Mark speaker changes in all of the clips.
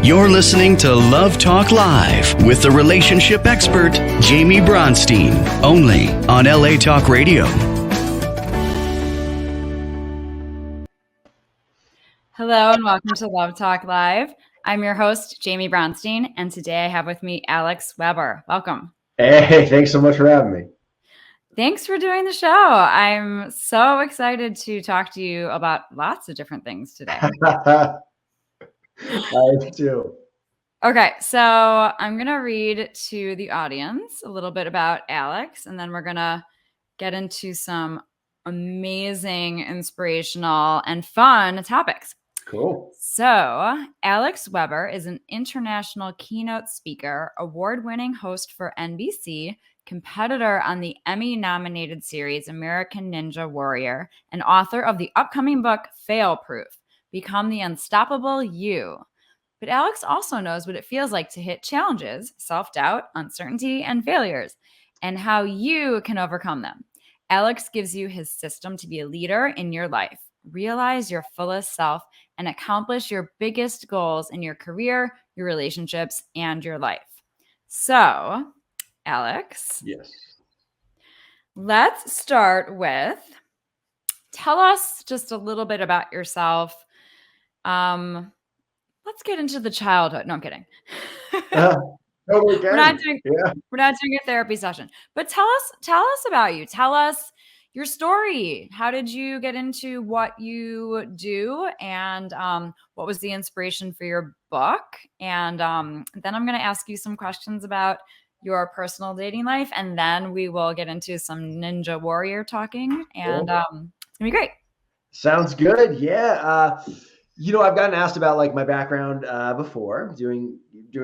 Speaker 1: You're listening to Love Talk Live with the relationship expert, Jamie Bronstein, only on LA Talk Radio.
Speaker 2: Hello and welcome to Love Talk Live. I'm your host, Jamie Bronstein, and today I have with me Alex Weber. Welcome.
Speaker 3: Hey, thanks so much for having me.
Speaker 2: Thanks for doing the show. I'm so excited to talk to you about lots of different things today.
Speaker 3: I too.
Speaker 2: Okay, so I'm going to read to the audience a little bit about Alex, and then we're going to get into some amazing, inspirational, and fun topics.
Speaker 3: Cool.
Speaker 2: So, Alex Weber is an international keynote speaker, award-winning host for NBC, competitor on the Emmy-nominated series American Ninja Warrior, and author of the upcoming book Fail Proof: Become the Unstoppable You. But Alex also knows what it feels like to hit challenges, self-doubt, uncertainty, and failures, and how you can overcome them. Alex gives you his system to be a leader in your life, realize your fullest self, and accomplish your biggest goals in your career, your relationships, and your life. So, Alex,
Speaker 3: Yes.
Speaker 2: let's start with, tell us just a little bit about yourself. Let's get into the childhood. No, I'm kidding. We're not doing a therapy session, but tell us about you. Tell us your story. How did you get into what you do, and what was the inspiration for your book? And then I'm going to ask you some questions about your personal dating life, and then we will get into some Ninja Warrior talking, and it's going to be great.
Speaker 3: Sounds good. Yeah. I've gotten asked about like my background before doing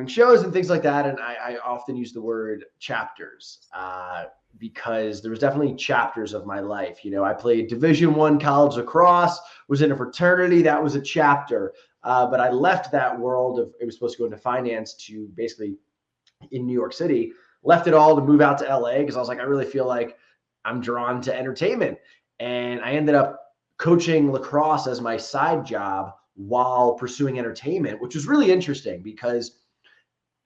Speaker 3: shows and things like that. And I often use the word chapters because there was definitely chapters of my life. I played Division I college lacrosse, was in a fraternity. That was a chapter. But I left that world of, it was supposed to go into finance, to basically in New York City, left it all to move out to LA because I was like, I really feel like I'm drawn to entertainment. And I ended up coaching lacrosse as my side job while pursuing entertainment, which was really interesting because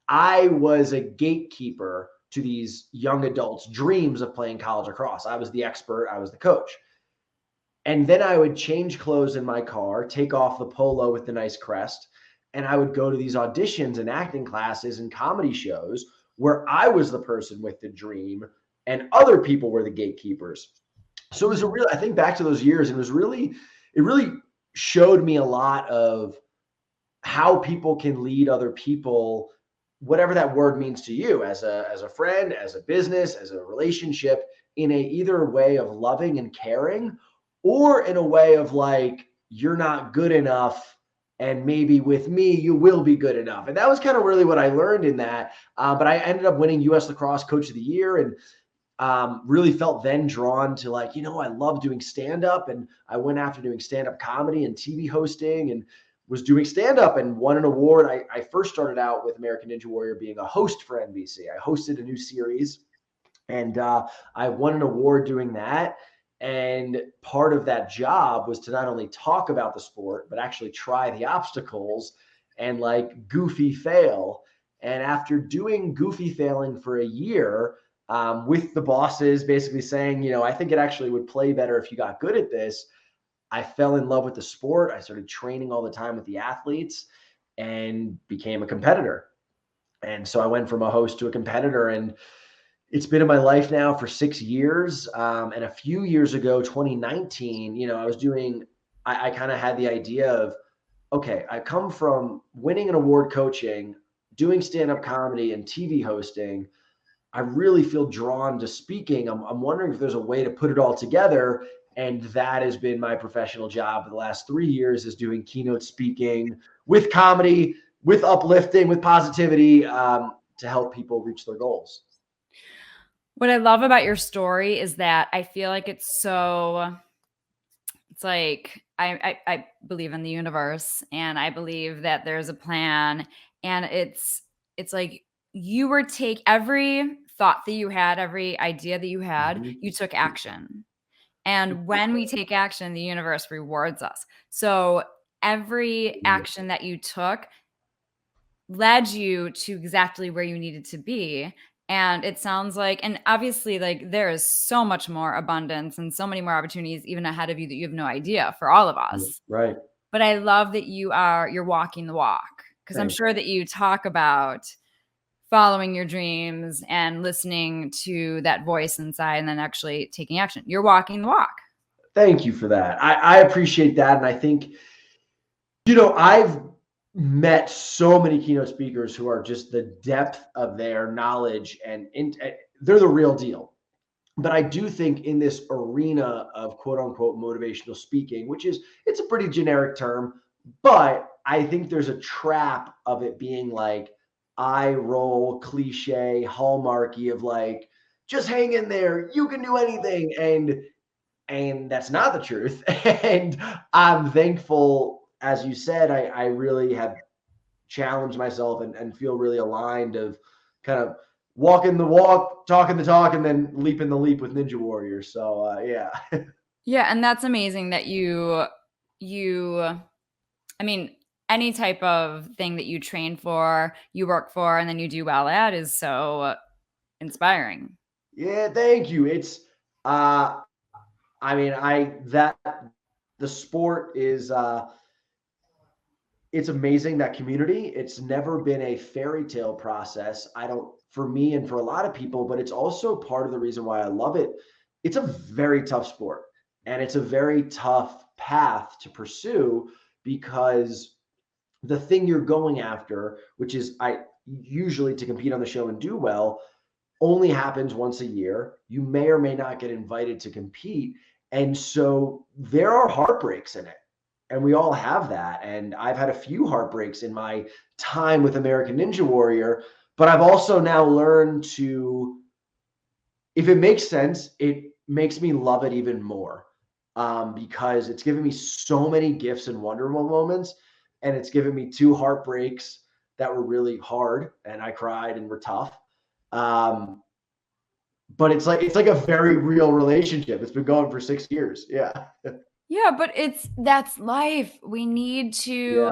Speaker 3: I was a gatekeeper to these young adults' dreams of playing college lacrosse. I was the expert, I was the coach. And then I would change clothes in my car, take off the polo with the nice crest, and I would go to these auditions and acting classes and comedy shows where I was the person with the dream and other people were the gatekeepers. So it was I think back to those years, and it really showed me a lot of how people can lead other people, whatever that word means to you, as a friend, as a business, as a relationship, in either way of loving and caring, or in a way of like, you're not good enough, and maybe with me, you will be good enough. And that was kind of really what I learned in that. But I ended up winning U.S. Lacrosse Coach of the Year, and really felt then drawn to like, I love doing stand-up, and I went after doing stand-up comedy and TV hosting, and was doing stand-up and won an award. I first started out with American Ninja Warrior being a host for NBC. I hosted a new series, and I won an award doing that. And part of that job was to not only talk about the sport, but actually try the obstacles and like goofy fail. And after doing goofy failing for a year, with the bosses basically saying, I think it actually would play better if you got good at this, I fell in love with the sport. I started training all the time with the athletes and became a competitor. And so I went from a host to a competitor, and it's been in my life now for 6 years. And a few years ago, 2019, I kind of had the idea of, okay, I come from winning an award coaching, doing stand-up comedy and TV hosting. I really feel drawn to speaking. I'm wondering if there's a way to put it all together. And that has been my professional job for the last 3 years, is doing keynote speaking with comedy, with uplifting, with positivity, to help people reach their goals.
Speaker 2: What I love about your story is that I feel like it's like, I believe in the universe, and I believe that there's a plan, and it's like you were every thought that you had, every idea that you had, you took action. And when we take action, the universe rewards us. So every action that you took led you to exactly where you needed to be. And it sounds like, and obviously, like there is so much more abundance and so many more opportunities even ahead of you that you have no idea for all of us.
Speaker 3: Right.
Speaker 2: But I love that you're walking the walk, because I'm
Speaker 3: Thanks.
Speaker 2: sure that you talk about following your dreams and listening to that voice inside and then actually taking action. You're walking the walk.
Speaker 3: Thank you for that. I appreciate that. And I think, I've met so many keynote speakers who are just the depth of their knowledge and they're the real deal. But I do think in this arena of quote unquote motivational speaking, it's a pretty generic term, but I think there's a trap of it being like eye roll, cliche, hallmarky of like, just hang in there, you can do anything. And that's not the truth. And I'm thankful, as you said, I really have challenged myself and feel really aligned of kind of walking the walk, talking the talk, and then leaping the leap with Ninja Warrior. So yeah.
Speaker 2: Yeah, and that's amazing that I mean, any type of thing that you train for, you work for, and then you do well at is so inspiring.
Speaker 3: Yeah, thank you. It's I mean, that the sport is it's amazing, that community. It's never been a fairy tale process. I don't, for me and for a lot of people, but it's also part of the reason why I love it. It's a very tough sport and it's a very tough path to pursue because the thing you're going after, which is I usually to compete on the show and do well, only happens once a year. You may or may not get invited to compete. And so there are heartbreaks in it. And we all have that. And I've had a few heartbreaks in my time with American Ninja Warrior, but I've also now learned to, if it makes sense, it makes me love it even more, because it's given me so many gifts and wonderful moments. And it's given me two heartbreaks that were really hard and I cried and were tough. Um, but it's like a very real relationship. It's been going for 6 years. Yeah.
Speaker 2: Yeah, but that's life. We need to.
Speaker 3: Yeah.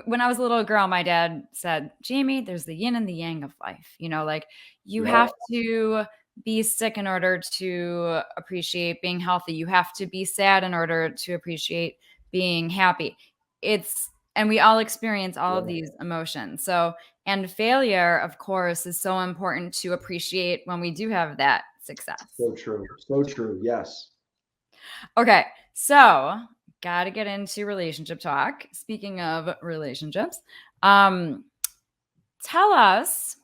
Speaker 2: When I was a little girl, my dad said, Jamie, there's the yin and the yang of life. Like you
Speaker 3: Yeah.
Speaker 2: have to be sick in order to appreciate being healthy. You have to be sad in order to appreciate being happy. And we all experience all of
Speaker 3: Yeah.
Speaker 2: these emotions. So, and failure, of course, is so important to appreciate when we do have that success.
Speaker 3: So true. So true. Yes.
Speaker 2: Okay, so got to get into relationship talk. Speaking of relationships, tell us.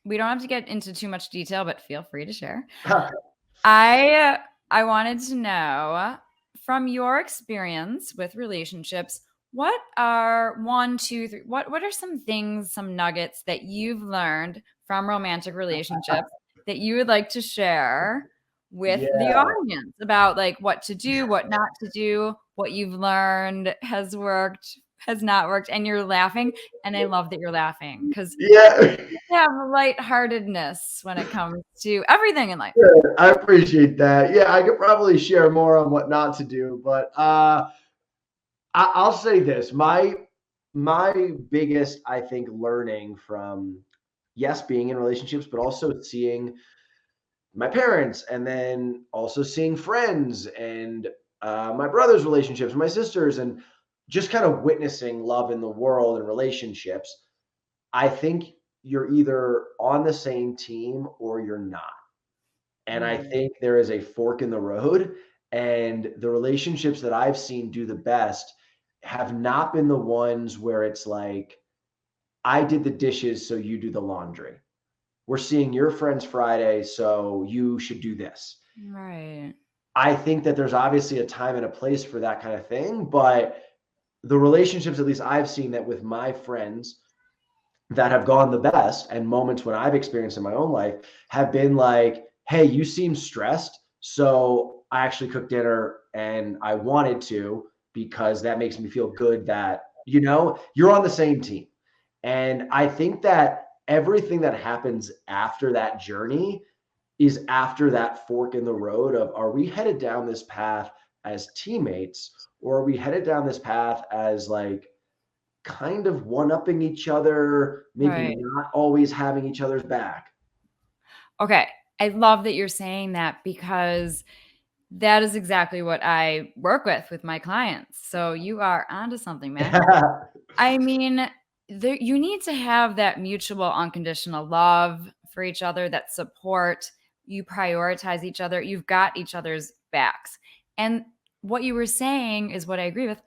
Speaker 2: We don't have to get into too much detail, but feel free to share. I wanted to know from your experience with relationships, what are one, two, three? What are some things, some nuggets that you've learned from romantic relationships that you would like to share with the
Speaker 3: Yeah.
Speaker 2: audience about like what to do, what not to do, what you've learned has worked, has not worked, and you're laughing. And I love that you're laughing because
Speaker 3: Yeah.
Speaker 2: have lightheartedness when it comes to everything in life.
Speaker 3: Good. I appreciate that. Yeah, I could probably share more on what not to do, but I'll say this. My biggest, I think, learning from, yes, being in relationships, but also seeing my parents and then also seeing friends and my brother's relationships, my sisters, and just kind of witnessing love in the world and relationships. I think you're either on the same team or you're not. And I
Speaker 2: Mm.
Speaker 3: think there is a fork in the road. And the relationships that I've seen do the best have not been the ones where it's like, I did the dishes, so you do the laundry. We're seeing your friends Friday, so you should do this.
Speaker 2: Right.
Speaker 3: I think that there's obviously a time and a place for that kind of thing, but the relationships, at least I've seen that with my friends that have gone the best and moments when I've experienced in my own life have been like, hey, you seem stressed. So I actually cooked dinner and I wanted to because that makes me feel good that, you're on the same team. And I think that everything that happens after that journey is after that fork in the road of, are we headed down this path as teammates or are we headed down this path as like kind of one-upping each other, maybe
Speaker 2: Right.
Speaker 3: not always having each other's back.
Speaker 2: Okay. I love that you're saying that, because that is exactly what I work with my clients. So you are onto something, man. I mean, you need to have that mutual unconditional love for each other, that support. You prioritize each other. You've got each other's backs. And what you were saying is what I agree with.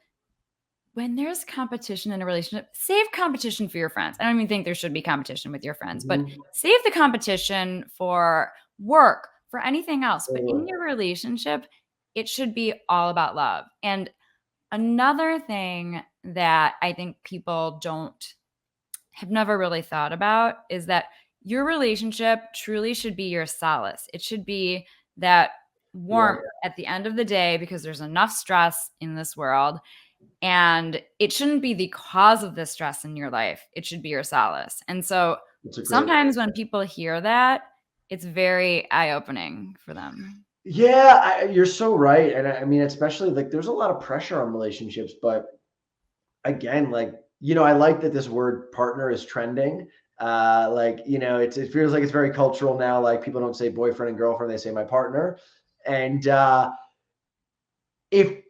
Speaker 2: When there's competition in a relationship, save competition for your friends. I don't even think there should be competition with your friends, but
Speaker 3: Mhm.
Speaker 2: save the competition for work, for anything else. But in
Speaker 3: Totally.
Speaker 2: your relationship, it should be all about love. And another thing that I think people have never really thought about is that your relationship truly should be your solace. It should be that
Speaker 3: Yeah.
Speaker 2: warmth at the end of the day, because there's enough stress in this world, and it shouldn't be the cause of the stress in your life. It should be your solace. And so
Speaker 3: That's a great way.
Speaker 2: sometimes when people hear that, it's very eye-opening for them.
Speaker 3: Yeah, you're so right. And I mean, especially like there's a lot of pressure on relationships, but again, like, I like that this word partner is trending. Like, it feels like it's very cultural now. Like people don't say boyfriend and girlfriend, they say my partner. And if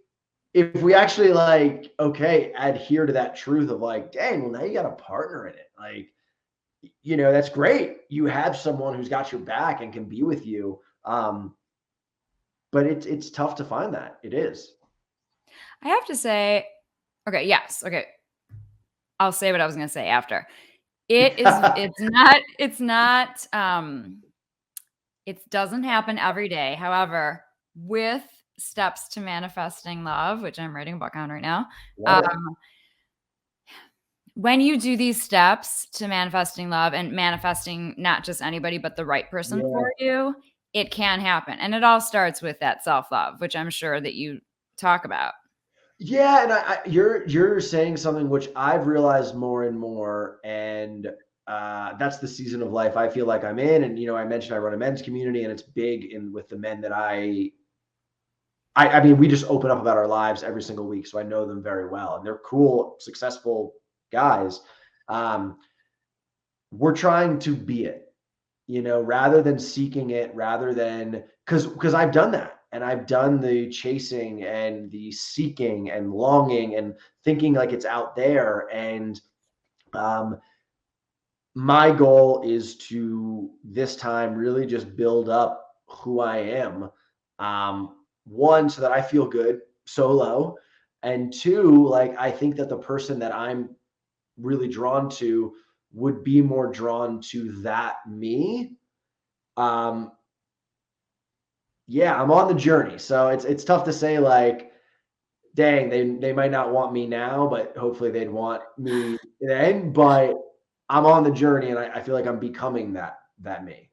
Speaker 3: if we actually like, okay, adhere to that truth of like, dang, well, now you got a partner in it. Like, that's great. You have someone who's got your back and can be with you. But it's tough to find that. It is.
Speaker 2: I have to say, okay, yes, okay. I'll say what I was going to say after. It doesn't happen every day. However, with steps to manifesting love, which I'm writing a book on right now,
Speaker 3: Love it.
Speaker 2: um, when you do these steps to manifesting love and manifesting not just anybody, but the right person
Speaker 3: Yeah.
Speaker 2: for you, it can happen. And it all starts with that self-love, which I'm sure that you talk about.
Speaker 3: Yeah, and you're saying something which I've realized more and more, and that's the season of life I feel like I'm in. And I mentioned I run a men's community, and it's big in with the men that I mean, we just open up about our lives every single week, so I know them very well, and they're cool, successful guys. Um, we're trying to be it, rather than seeking it, rather than because I've done that, and I've done the chasing and the seeking and longing and thinking like it's out there. And um, my goal is to this time really just build up who I am. One, so that I feel good solo, and two, like I think that the person that I'm really drawn to would be more drawn to that me. um yeah, I'm on the journey, so it's tough to say like, dang, they might not want me now, but hopefully they'd want me then. But I'm on the journey, and I feel like I'm becoming that me.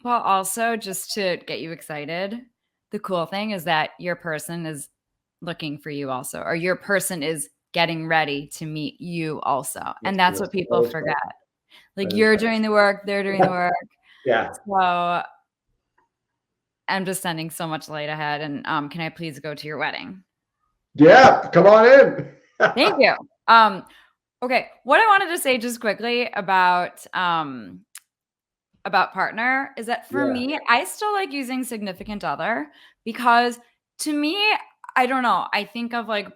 Speaker 2: Well, also, just to get you excited, the cool thing is that your person is looking for you also, or your person is getting ready to meet you also. And
Speaker 3: That's
Speaker 2: that's what
Speaker 3: beautiful.
Speaker 2: people
Speaker 3: That is
Speaker 2: forget.
Speaker 3: right.
Speaker 2: Like,
Speaker 3: That is
Speaker 2: you're doing the work, they're doing the
Speaker 3: right.
Speaker 2: work.
Speaker 3: Yeah.
Speaker 2: So I'm just sending so much light ahead. And can I please go to your wedding?
Speaker 3: Yeah, come on in.
Speaker 2: Thank you. Um, okay. What I wanted to say just quickly about partner is that for
Speaker 3: Yeah,
Speaker 2: me, I still like using significant other, because to me, I don't know, I think of like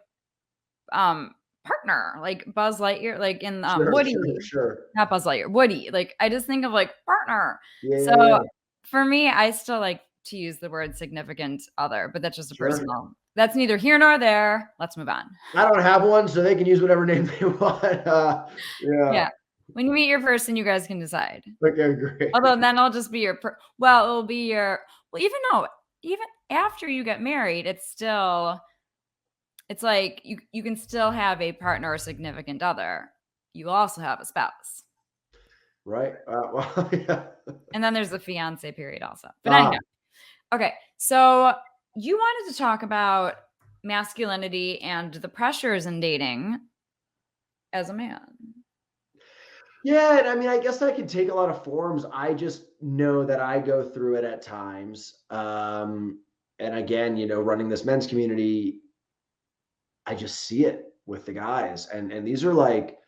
Speaker 2: partner, like Buzz Lightyear, like in
Speaker 3: sure,
Speaker 2: Woody,
Speaker 3: sure, sure.
Speaker 2: not Buzz Lightyear, Woody. Like I just think of like partner.
Speaker 3: Yeah,
Speaker 2: So
Speaker 3: yeah, yeah.
Speaker 2: for me, I still like to use the word significant other, but that's just a
Speaker 3: Sure.
Speaker 2: personal. That's neither here nor there. Let's move on.
Speaker 3: I don't have one, so they can use whatever name they want. Yeah.
Speaker 2: Yeah. When you meet your person, you guys can decide.
Speaker 3: Okay, great.
Speaker 2: Although then I'll just be well, it'll be even though even after you get married, it's like you can still have a partner or significant other. You also have a spouse.
Speaker 3: Right. Well, yeah.
Speaker 2: And then there's the fiance period also. But
Speaker 3: Ah,
Speaker 2: anyhow, okay. So you wanted to talk about masculinity and the pressures in dating as a man.
Speaker 3: yeah, and I mean, I guess that can take a lot of forms. I just know that I go through it at times. And again, running this men's community, I just see it with the guys, and these are like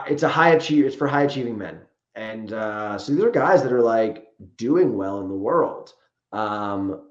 Speaker 3: It's for high achieving men. And so these are guys that are like doing well in the world. But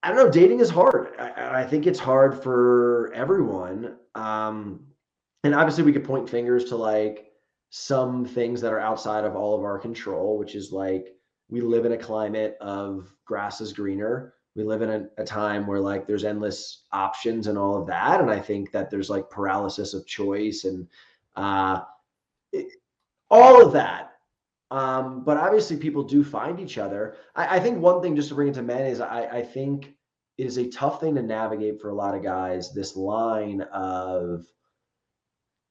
Speaker 3: I don't know, dating is hard. I think it's hard for everyone. And obviously we could point fingers to like some things that are outside of all of our control, which is like we live in a climate of grass is greener. We live in a time where like there's endless options and all of that. And I think that there's like paralysis of choice and uh, all of that. But obviously people do find each other. I think one thing just to bring it to men is I think it is a tough thing to navigate for a lot of guys, this line of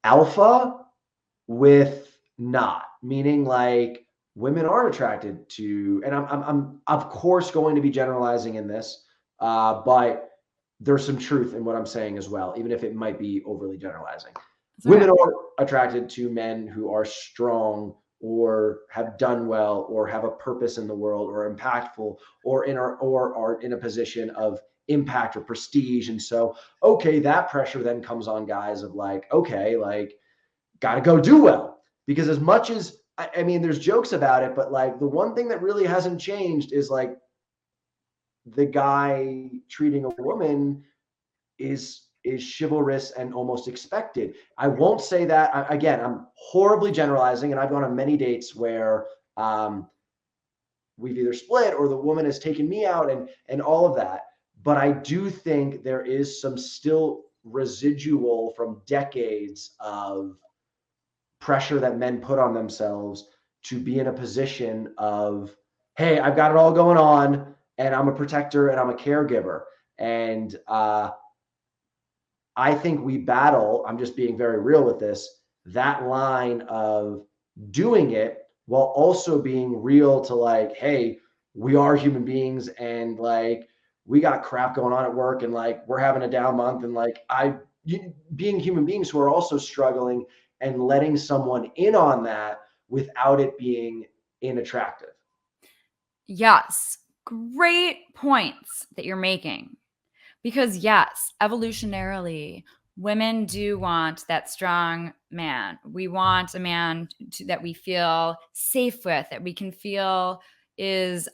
Speaker 3: alpha with not, meaning like women are attracted to, and I'm of course going to be generalizing in this, but there's some truth in what I'm saying as well, even if it might be overly generalizing. Women are attracted to men who are strong or have done well or have a purpose in the world or impactful or are in a position of impact or prestige. And so, okay, that pressure then comes on guys of like, okay, like got to go do well. Because as much as, I mean, there's jokes about it, but like the one thing that really hasn't changed is like the guy treating a woman is chivalrous and almost expected. I won't say that. Again, I'm horribly generalizing, and I've gone on many dates where we've either split or the woman has taken me out and all of that. But I do think there is some still residual from decades of pressure that men put on themselves to be in a position of, hey, I've got it all going on, and I'm a protector and I'm a caregiver. And I think we battle, I'm just being very real with this, that line of doing it while also being real to like, hey, we are human beings and like we got crap going on at work and like we're having a down month and like being human beings who are also struggling and letting someone in on that without it being unattractive.
Speaker 2: Yes, great points that you're making. Because yes, evolutionarily, women do want that strong man. We want a man that we feel safe with, that we can feel is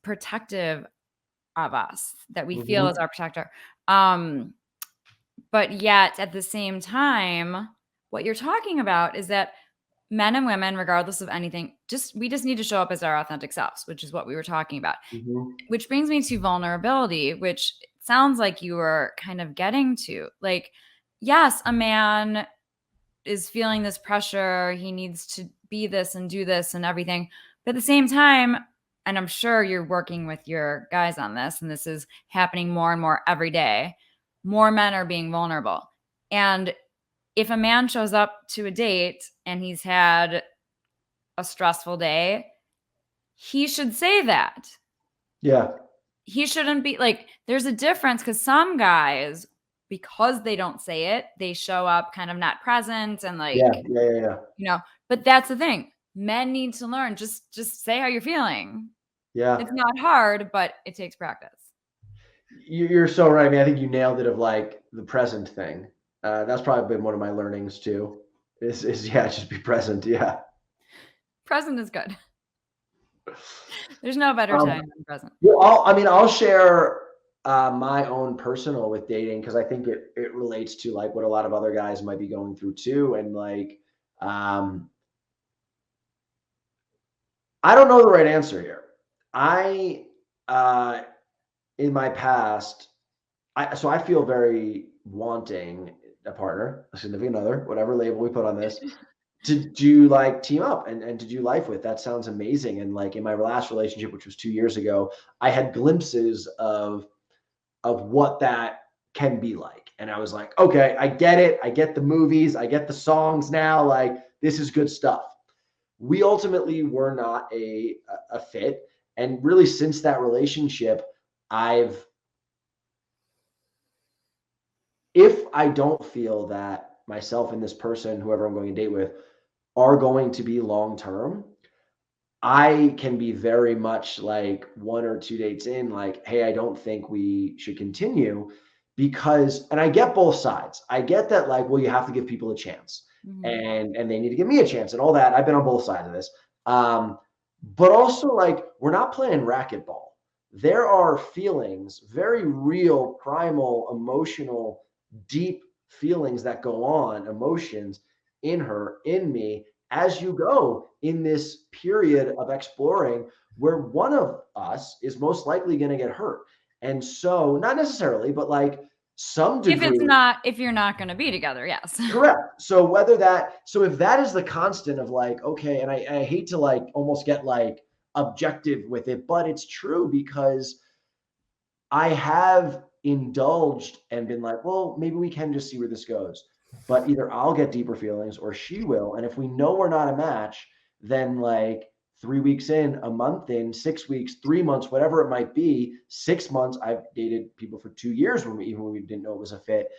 Speaker 2: protective of us, that we feel is our protector. But yet at the same time, what you're talking about is that men and women, regardless of anything, we just need to show up as our authentic selves, which is what we were talking about. Which brings me to vulnerability, which sounds like you were kind of getting to. Like, yes, a man is feeling this pressure. He needs to be this and do this and everything. But at the same time, and I'm sure you're working with your guys on this, and this is happening more and more every day, more men are being vulnerable. And if a man shows up to a date and he's had a stressful day, he should say that.
Speaker 3: Yeah.
Speaker 2: He shouldn't be like, there's a difference because some guys, because they don't say it, they show up kind of not present and like, but that's the thing. Men need to learn. Just say how you're feeling.
Speaker 3: Yeah.
Speaker 2: It's not hard, but it takes practice.
Speaker 3: You're so right. I mean, I think you nailed it of like the present thing. That's probably been one of my learnings too. Is just be present. Yeah.
Speaker 2: Present is good. There's no better time than present.
Speaker 3: Well, I'll share my own personal with dating because I think it relates to like what a lot of other guys might be going through too. And like, I don't know the right answer here. In my past, so I feel very wanting a partner, a significant other, whatever label we put on this, to do like team up and to do life with. That sounds amazing. And like in my last relationship, which was 2 years ago, I had glimpses of what that can be like. And I was like, okay, I get it. I get the movies. I get the songs now. Like this is good stuff. We ultimately were not a fit. And really since that relationship, if I don't feel that myself and this person, whoever I'm going to date with, are going to be long-term, I can be very much like 1 or 2 dates in, like, hey, I don't think we should continue because, and I get both sides. I get that, like, well, you have to give people a chance, and they need to give me a chance and all that. I've been on both sides of this. But also, like, we're not playing racquetball. There are feelings, very real, primal, emotional, deep feelings that go on, emotions in her, in me, as you go in this period of exploring where one of us is most likely going to get hurt. And so, not necessarily, but like some degree.
Speaker 2: If you're not going to be together, yes.
Speaker 3: Correct. So if that is the constant of like, okay, and I hate to like almost get like objective with it, but it's true because I have indulged and been like, well, maybe we can just see where this goes. But either I'll get deeper feelings or she will. And if we know we're not a match, then like 3 weeks in, a month in, 6 weeks, 3 months, whatever it might be, 6 months, I've dated people for 2 years when we didn't know it was a fit.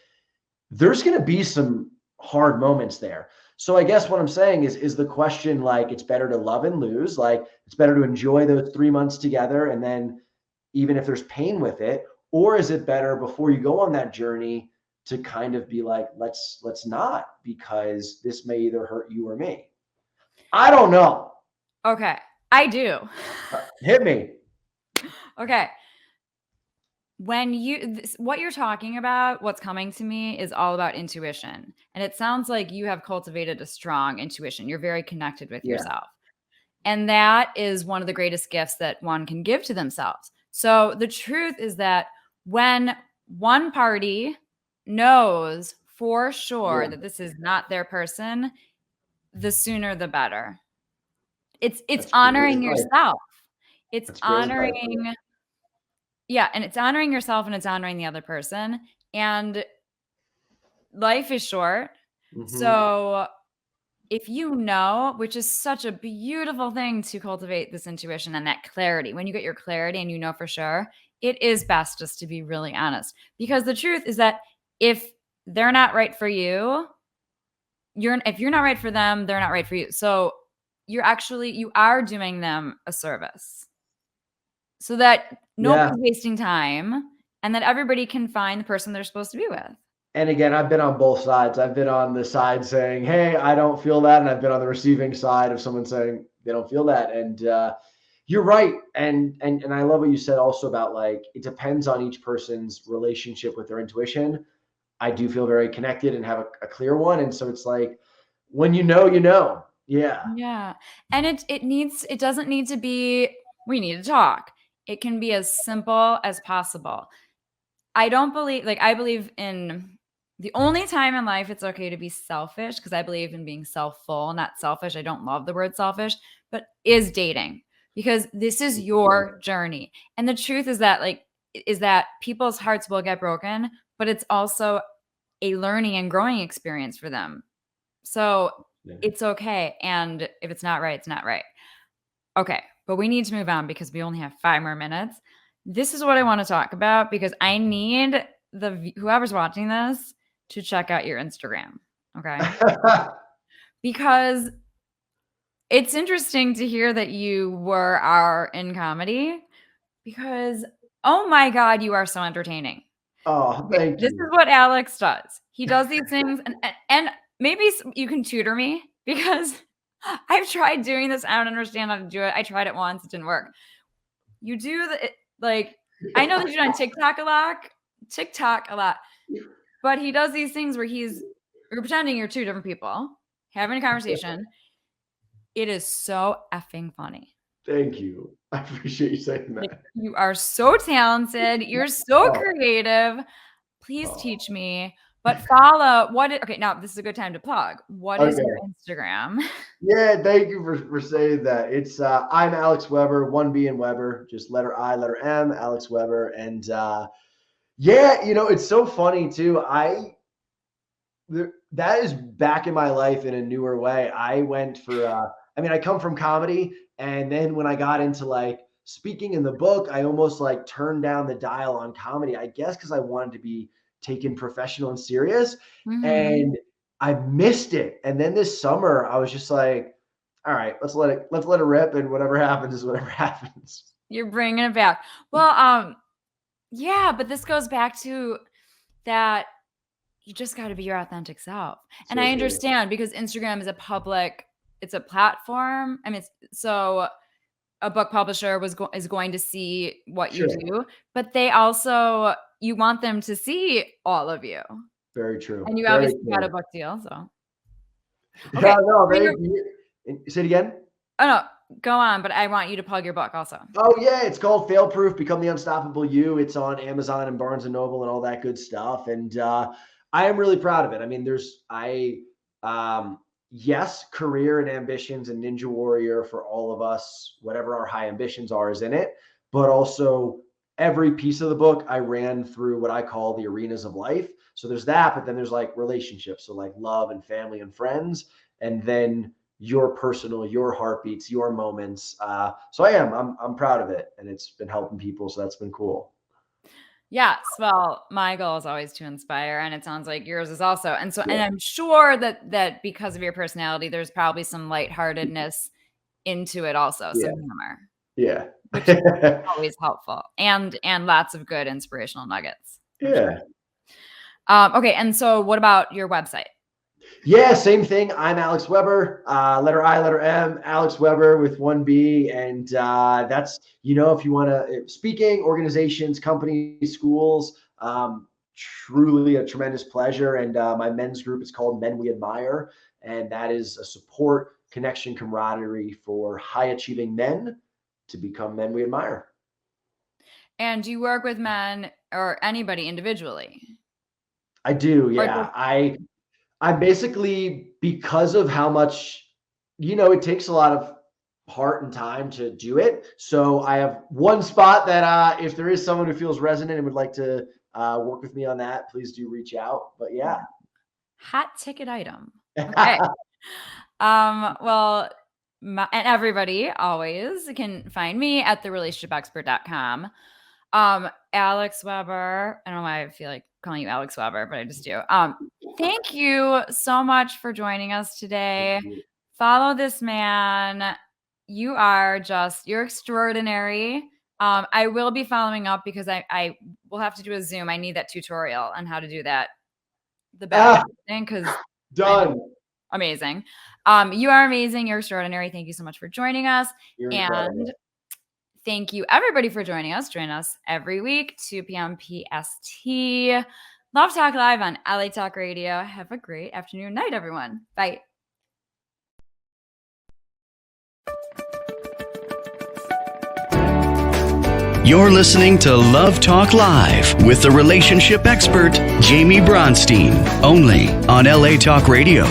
Speaker 3: There's going to be some hard moments there. So I guess what I'm saying is the question, like, it's better to love and lose. Like, it's better to enjoy those 3 months together. And then even if there's pain with it, or is it better before you go on that journey to kind of be like, let's not, because this may either hurt you or me. I don't know.
Speaker 2: Okay. I do.
Speaker 3: Hit me.
Speaker 2: Okay. What you're talking about, what's coming to me is all about intuition. And it sounds like you have cultivated a strong intuition. You're very connected with yourself. And that is one of the greatest gifts that one can give to themselves. So the truth is that when one party knows for sure that this is not their person, the sooner the better. It's honoring yourself. It's honoring, and it's honoring yourself and it's honoring the other person. And life is short. So if you know, which is such a beautiful thing to cultivate this intuition and that clarity, when you get your clarity and you know for sure, it is best just to be really honest. Because the truth is that if they're not right for you, if you're not right for them, they're not right for you. So you are doing them a service so that nobody's wasting time and that everybody can find the person they're supposed to be with.
Speaker 3: And again, I've been on both sides. I've been on the side saying, hey, I don't feel that. And I've been on the receiving side of someone saying they don't feel that. And you're right. And I love what you said also about, like, it depends on each person's relationship with their intuition. I do feel very connected and have a clear one. And so it's like, when you know, you know. Yeah.
Speaker 2: Yeah. And it doesn't need to be, we need to talk. It can be as simple as possible. I believe in the only time in life it's okay to be selfish, because I believe in being self-full, not selfish. I don't love the word selfish, but is dating, because this is your journey. And the truth is that people's hearts will get broken, but it's also a learning and growing experience for them. So it's okay. And if it's not right, it's not right. Okay. But we need to move on because we only have 5 more minutes. This is what I want to talk about, because I need whoever's watching this to check out your Instagram. Okay. Because it's interesting to hear that you are in comedy, because, oh my God, you are so entertaining.
Speaker 3: Oh, thank you.
Speaker 2: This is what Alex does. He does these things, and maybe you can tutor me, because I've tried doing this. I don't understand how to do it. I tried it once. It didn't work. You do I know that you're on TikTok a lot, but he does these things where you're pretending you're 2 different people having a conversation. It is so effing funny.
Speaker 3: Thank you. I appreciate you saying that.
Speaker 2: You are so talented. You're so creative. Please teach me. But follow now this is a good time to plug. What is your Instagram?
Speaker 3: Yeah, thank you for saying that. It's I'm Alex Weber, 1B in Weber, just letter I, letter M, Alex Weber. And it's so funny too. That is back in my life in a newer way. I went for I come from comedy, and then when I got into like speaking in the book, I almost like turned down the dial on comedy, I guess because I wanted to be taken professional and serious. And I missed it. And then this summer I was just like, all right, let's let it rip, and whatever happens is whatever happens.
Speaker 2: You're bringing it back. Well, yeah, but this goes back to, that you just got to be your authentic self. And
Speaker 3: So
Speaker 2: I
Speaker 3: true.
Speaker 2: understand because Instagram is it's a platform. I mean, so a book publisher is going to see what you
Speaker 3: Sure.
Speaker 2: do, but you want them to see all of you.
Speaker 3: Very true.
Speaker 2: And you
Speaker 3: Very
Speaker 2: obviously got a
Speaker 3: true.
Speaker 2: book deal, so.
Speaker 3: Yeah,
Speaker 2: Okay.
Speaker 3: no,
Speaker 2: So
Speaker 3: say it again.
Speaker 2: Oh, no, go on, but I want you to plug your book also.
Speaker 3: Oh yeah, it's called Fail Proof: Become the Unstoppable You. It's on Amazon and Barnes and Noble and all that good stuff. And I am really proud of it. I mean, yes, career and ambitions and Ninja Warrior for all of us, whatever our high ambitions are, is in it. But also every piece of the book, I ran through what I call the arenas of life. So there's that, but then there's like relationships, so like love and family and friends, and then your personal, your heartbeats, your moments. So I'm proud of it, and it's been helping people. So that's been cool.
Speaker 2: Yes. Well, my goal is always to inspire, and it sounds like yours is also. And so, and I'm sure that because of your personality, there's probably some lightheartedness into it also, some humor.
Speaker 3: Yeah.
Speaker 2: Which is always helpful, and lots of good inspirational nuggets.
Speaker 3: Yeah.
Speaker 2: Sure. Okay. And so what about your website?
Speaker 3: Yeah, same thing. I'm Alex Weber, letter I, letter M, Alex Weber with 1 B. And that's, if you want to, speaking, organizations, companies, schools, truly a tremendous pleasure. And my men's group is called Men We Admire. And that is a support, connection, camaraderie for high achieving men to become men we admire.
Speaker 2: And do you work with men or anybody individually?
Speaker 3: I do. Yeah. I basically, because of how much, it takes a lot of heart and time to do it. So I have one spot that if there is someone who feels resonant and would like to work with me on that, please do reach out. But yeah.
Speaker 2: Hot ticket item. Okay. Well, and everybody always can find me at therelationshipexpert.com. Alex Weber. I don't know why I feel like calling you Alex Weber, but I just do. Thank you so much for joining us today. Follow this man. You're extraordinary. I will be following up because I will have to do a Zoom. I need that tutorial on how to do that. The best thing, because
Speaker 3: done.
Speaker 2: Amazing. You are amazing. You're extraordinary. Thank you so much for joining us.
Speaker 3: You're
Speaker 2: and
Speaker 3: incredible.
Speaker 2: Thank you, everybody, for joining us. Join us every week, 2 p.m. PST. Love Talk Live on LA Talk Radio. Have a great afternoon, night, everyone. Bye.
Speaker 1: You're listening to Love Talk Live with the relationship expert, Jamie Bronstein, only on LA Talk Radio.